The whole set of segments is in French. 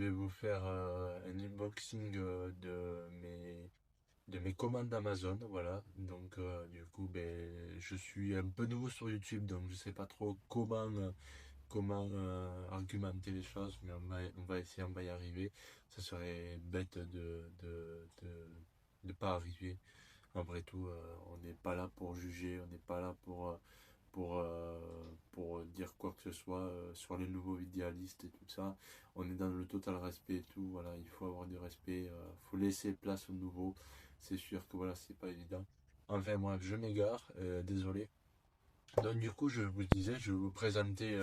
vais vous faire un unboxing de mes commandes Amazon, voilà. Donc du coup, ben, je suis un peu nouveau sur YouTube, donc je sais pas trop comment argumenter les choses, mais on va essayer, on va y arriver. Ça serait bête de pas arriver. Après tout, on n'est pas là pour juger, on n'est pas là pour dire quoi que ce soit sur les nouveaux idéalistes et tout ça. On est dans le total respect et tout. Voilà, il faut avoir du respect, faut laisser place au nouveau. C'est sûr que voilà, c'est pas évident. Enfin bref, je m'égare, désolé. Donc du coup, je vous disais, je vais vous présenter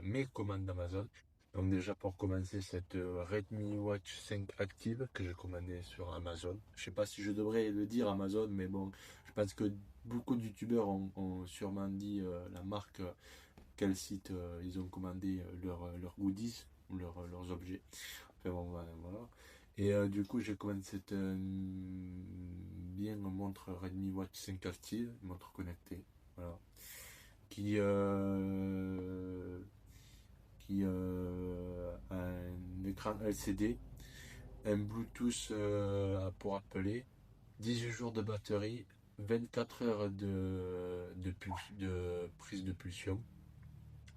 mes commandes d'Amazon. Donc déjà pour commencer, cette Redmi Watch 5 Active que j'ai commandée sur Amazon. Je sais pas si je devrais le dire Amazon, mais bon, je pense que beaucoup de youtubeurs ont sûrement dit la marque, quel site ils ont commandé leurs goodies ou leurs objets. Enfin bon, voilà. Et du coup, j'ai commandé cette bien montre Redmi Watch 5 Active, montre connectée. Voilà qui, a un écran LCD, un Bluetooth pour appeler, 18 jours de batterie, 24 heures de prise de pulsion,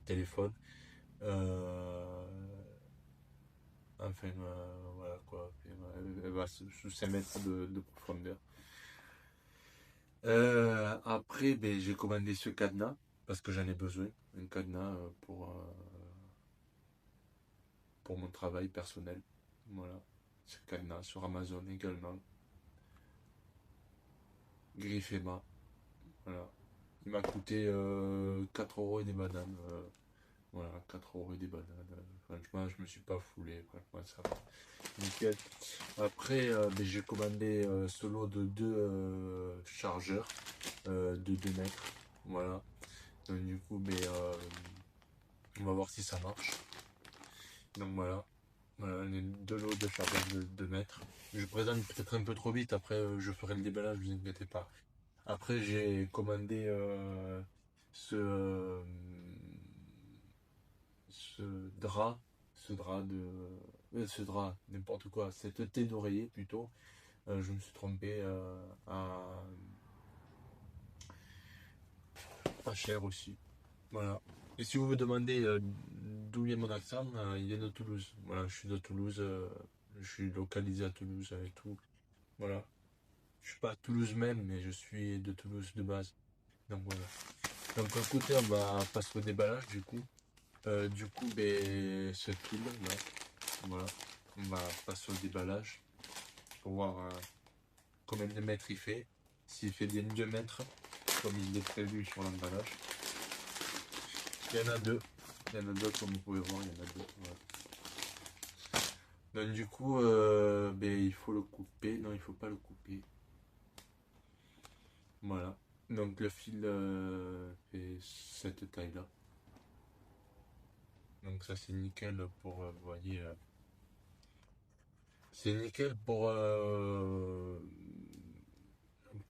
téléphone. Euh, voilà quoi. Elle va sous 5 mètres de profondeur. Après, ben, j'ai commandé ce cadenas parce que j'en ai besoin. Un cadenas pour mon travail personnel. Voilà. Ce cadenas sur Amazon également. Griffema. Voilà. Il m'a coûté 4 euros et des bananes. Voilà, 4 euros et des bananes. Franchement, je me suis pas foulé. Franchement, ça va. Nickel. Après, ben, j'ai commandé ce lot de deux chargeurs de 2 mètres. Voilà. Donc, du coup, ben, on va voir si ça marche. Donc voilà. Voilà, les deux lots de chargeurs de 2 mètres. Je présente peut-être un peu trop vite, après je ferai le déballage, ne vous inquiétez pas. Après j'ai commandé ce, euh, ce drap, ce drap, n'importe quoi, cette thé d'oreiller plutôt. Je me suis trompé pas cher aussi. Voilà. Et si vous me demandez d'où vient mon accent, il vient de Toulouse. Voilà, je suis de Toulouse, je suis localisé à Toulouse et tout. Voilà. Je suis pas à Toulouse même, mais je suis de Toulouse de base. Donc voilà. Donc écoutez, on va passer au déballage du coup. Ben, ce fil là, voilà. On va passer au déballage pour voir combien de mètres il fait. S'il fait bien 2 mètres, comme il est prévu sur l'emballage. Il y en a deux. Il y en a deux, comme vous pouvez voir, il y en a deux. Voilà. Donc du coup, ben, il faut le couper. Non, il faut pas le couper. Voilà. Donc le fil fait cette taille-là. Donc ça c'est nickel pour, vous voyez, c'est nickel pour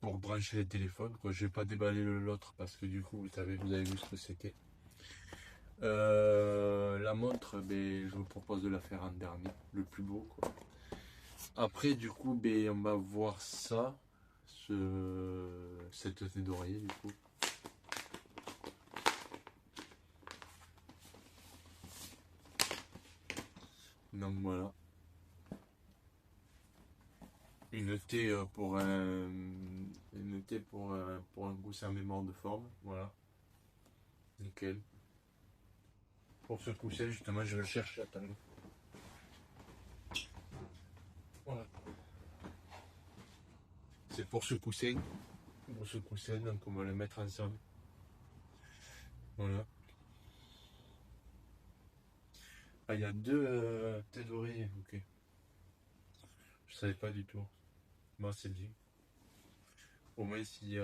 brancher les téléphones, quoi. Je vais pas déballer l'autre parce que du coup, vous avez vu ce que c'était. La montre, ben, je vous propose de la faire en dernier, le plus beau, quoi. Après, du coup, ben, on va voir ça, cette tête d'oreiller, du coup. Donc voilà. Une thé une thé pour un gousset mémoire de forme, voilà, nickel. Pour ce coussin justement, je le cherche, attendez. Voilà. C'est pour ce coussin, donc on va le mettre ensemble. Voilà. Ah, il y a deux têtes d'oreiller, ok. Je savais pas du tout. Moi, c'est bien. Au moins, si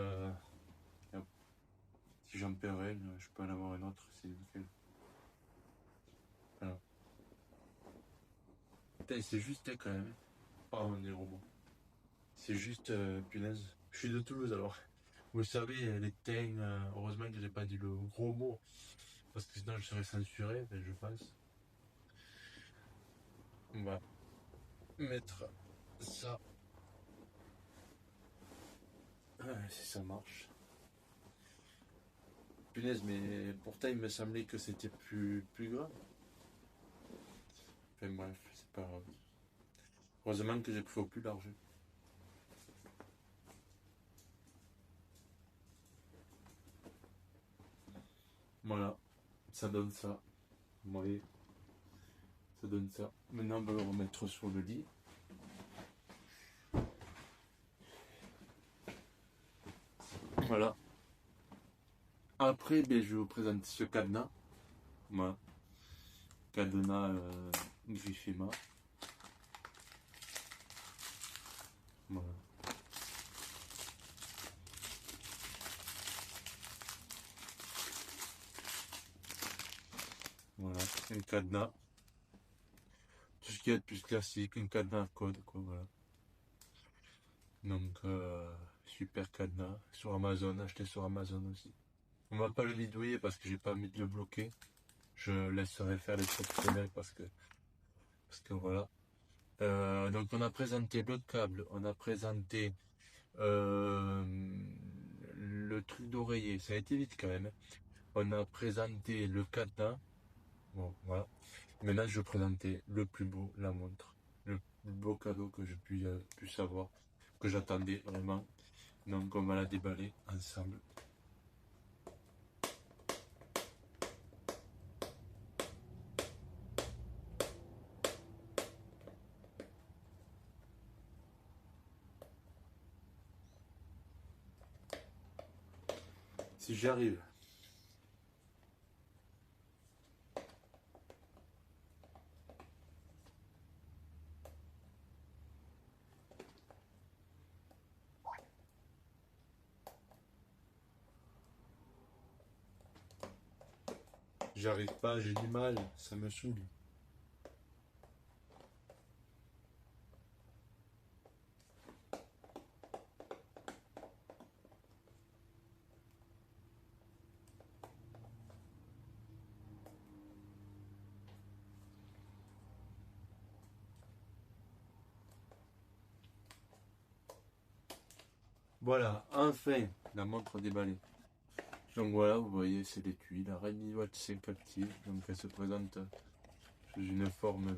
j'en perds une, je peux en avoir une autre, c'est nickel. Voilà. Putain, c'est juste quand même. Pardon, les robots. C'est juste, punaise. Je suis de Toulouse alors. Vous le savez, les thym, heureusement que j'ai pas dit le gros mot, parce que sinon je serais censuré, ben, je pense. va mettre ça. Si ça marche. Punaise, mais pourtant il me semblait que c'était plus grave. Enfin bref, c'est pas grave. Heureusement que j'ai pris au plus large. Voilà, ça donne ça. Vous voyez, ça donne ça. Maintenant, on va le remettre sur le lit. Voilà. Après, ben, je vais vous présenter ce cadenas. Voilà. Cadenas Griffema. Voilà. Voilà. Un cadenas. Tout ce qui est de plus classique, un cadenas à code, quoi, voilà. Donc, super cadenas. Sur Amazon, acheté sur Amazon aussi. On va pas le bidouiller parce que j'ai pas envie de le bloquer. Je laisserai faire les professionnels parce que voilà. Donc on a présenté l'autre câble, on a présenté euh, le truc d'oreiller, ça a été vite quand même, hein. On a présenté le cadenas, bon voilà. Maintenant je vais présenter le plus beau, la montre, le plus beau cadeau que j'ai pu savoir, que j'attendais vraiment. Donc on va la déballer ensemble. Si j'y arrive. J'arrive pas, j'ai du mal, ça me saoule. Voilà, enfin, la montre déballée. Donc voilà, vous voyez, c'est l'étui, la Redmi Watch 5 Active. Donc elle se présente sous une forme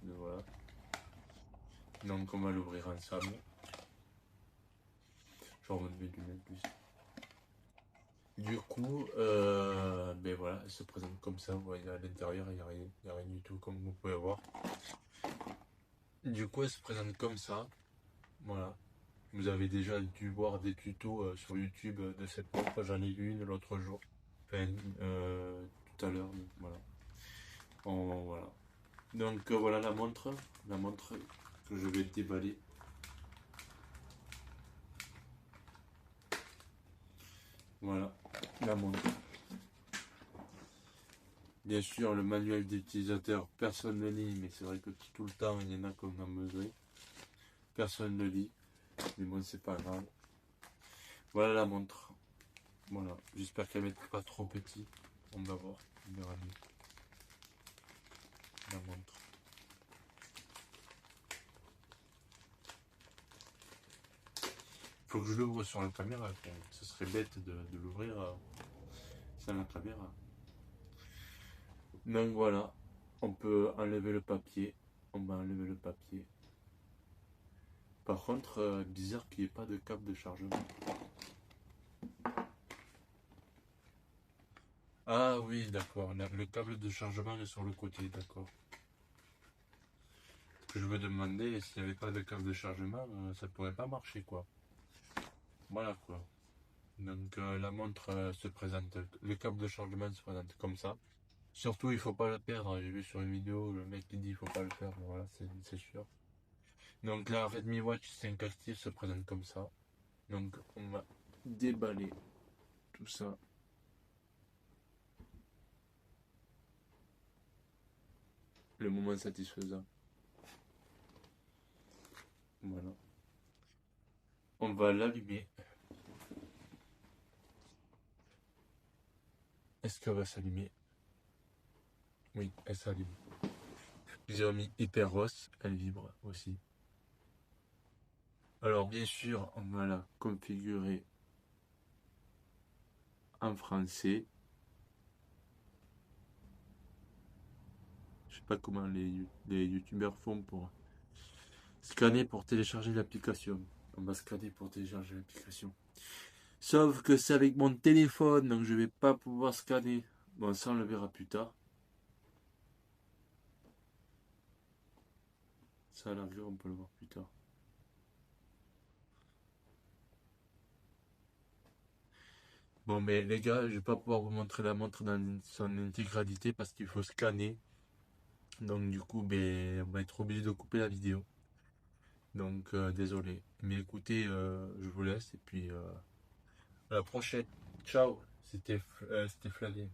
voilà. Donc on va l'ouvrir ensemble. Je remonte mes lunettes plus. Du coup, ben voilà, elle se présente comme ça. Vous voyez, à l'intérieur, il n'y a rien du tout, comme vous pouvez voir. Du coup, elle se présente comme ça. Voilà. Vous avez déjà dû voir des tutos sur YouTube de cette montre. J'en ai vu une l'autre jour. Enfin, tout à l'heure. Voilà. Voilà. Donc voilà la montre que je vais déballer. Voilà, la montre. Bien sûr, le manuel d'utilisateur, personne ne lit, mais c'est vrai que tout le temps, il y en a qu'on a besoin. Personne ne lit, mais bon, c'est pas grave. Voilà la montre. Voilà, j'espère qu'elle n'est pas trop petite. On va voir, on verra bien. La montre. Faut que je l'ouvre sur la caméra. Ce serait bête de l'ouvrir sans la caméra. Donc voilà, on peut enlever le papier. On va enlever le papier. Par contre, bizarre qu'il n'y ait pas de câble de chargement. Ah oui, d'accord. Le câble de chargement est sur le côté, d'accord. Que je me demandais s'il n'y avait pas de câble de chargement, ça pourrait pas marcher, quoi. Voilà, quoi. Donc la montre se présente, le câble de chargement se présente comme ça. Surtout, il faut pas le perdre. J'ai vu sur une vidéo, le mec qui dit il faut pas le faire. Voilà, c'est sûr. Donc la Redmi Watch 5 Active se présente comme ça. Donc on va déballer tout ça. Le moment satisfaisant. Voilà. On va l'allumer. Est-ce qu'elle va s'allumer? Oui, elle s'allume. Xiaomi Hyperos, elle vibre aussi. Alors bien sûr, on va la configurer en français. Je sais pas comment les youtubeurs font pour scanner pour télécharger l'application. On va scanner pour télécharger l'application. Sauf que c'est avec mon téléphone, donc je vais pas pouvoir scanner. Bon, ça on le verra plus tard. Ça à la rigueur, on peut le voir plus tard. Bon, mais les gars, je vais pas pouvoir vous montrer la montre dans son intégralité parce qu'il faut scanner. Donc du coup, ben, on va être obligé de couper la vidéo. Donc désolé. Mais écoutez, je vous laisse et puis à la prochaine. Ciao. C'était Flavien.